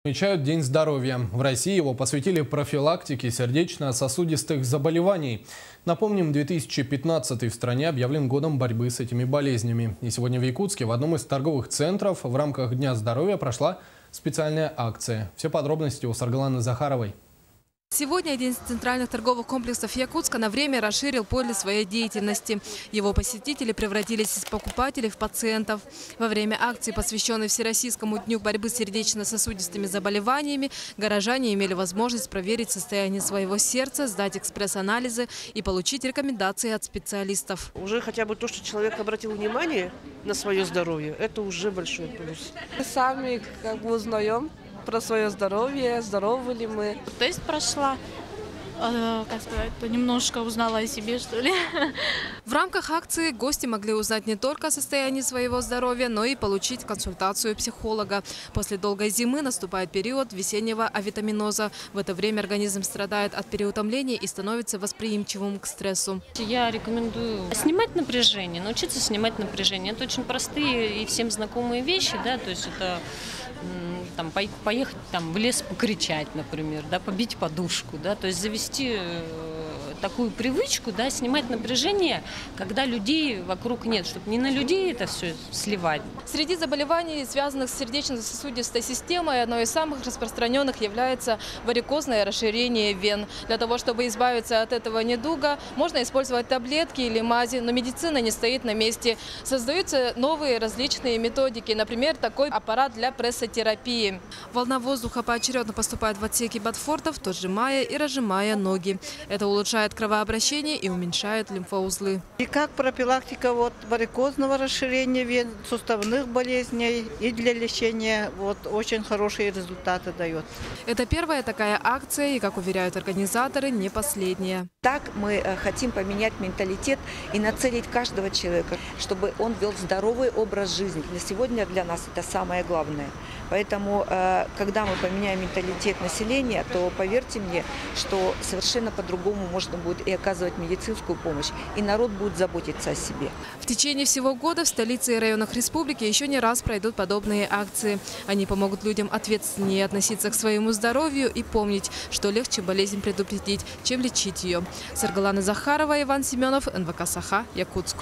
Отмечают День здоровья. В России его посвятили профилактике сердечно-сосудистых заболеваний. Напомним, 2015 в стране объявлен годом борьбы с этими болезнями. И сегодня в Якутске в одном из торговых центров в рамках Дня здоровья прошла специальная акция. Все подробности у Саргаланы Захаровой. Сегодня один из центральных торговых комплексов Якутска на время расширил поле своей деятельности. Его посетители превратились из покупателей в пациентов. Во время акции, посвященной Всероссийскому дню борьбы с сердечно-сосудистыми заболеваниями, горожане имели возможность проверить состояние своего сердца, сдать экспресс-анализы и получить рекомендации от специалистов. Уже хотя бы то, что человек обратил внимание на свое здоровье, это уже большой плюс. Мы сами узнаем про свое здоровье, здоровы ли мы. Тест прошла, как сказать, немножко узнала о себе, что ли. В рамках акции гости могли узнать не только о состоянии своего здоровья, но и получить консультацию психолога. После долгой зимы наступает период весеннего авитаминоза. В это время организм страдает от переутомления и становится восприимчивым к стрессу. Я рекомендую снимать напряжение, научиться снимать напряжение. Это очень простые и всем знакомые вещи, да, то есть это там, поехать там, в лес покричать, например, да, побить подушку, да, то есть завести такую привычку, да, снимать напряжение, когда людей вокруг нет, чтобы не на людей это все сливать. Среди заболеваний, связанных с сердечно-сосудистой системой, одной из самых распространенных является варикозное расширение вен. Для того, чтобы избавиться от этого недуга, можно использовать таблетки или мази, но медицина не стоит на месте. Создаются новые различные методики, например, такой аппарат для прессотерапии. Волна воздуха поочередно поступает в отсеки ботфортов, то сжимая и разжимая ноги. Это улучшает кровообращение и уменьшает лимфоузлы. И как профилактика варикозного расширения вен, суставных болезней и для лечения очень хорошие результаты дает. Это первая такая акция и, как уверяют организаторы, не последняя. Так мы хотим поменять менталитет и нацелить каждого человека, чтобы он вел здоровый образ жизни. Сегодня для нас это самое главное. Поэтому, когда мы поменяем менталитет населения, то поверьте мне, что совершенно по-другому можно будет и оказывать медицинскую помощь, и народ будет заботиться о себе. В течение всего года в столице и районах республики еще не раз пройдут подобные акции. Они помогут людям ответственнее относиться к своему здоровью и помнить, что легче болезнь предупредить, чем лечить ее. Саргалана Захарова, Иван Семенов, НВК Саха, Якутск.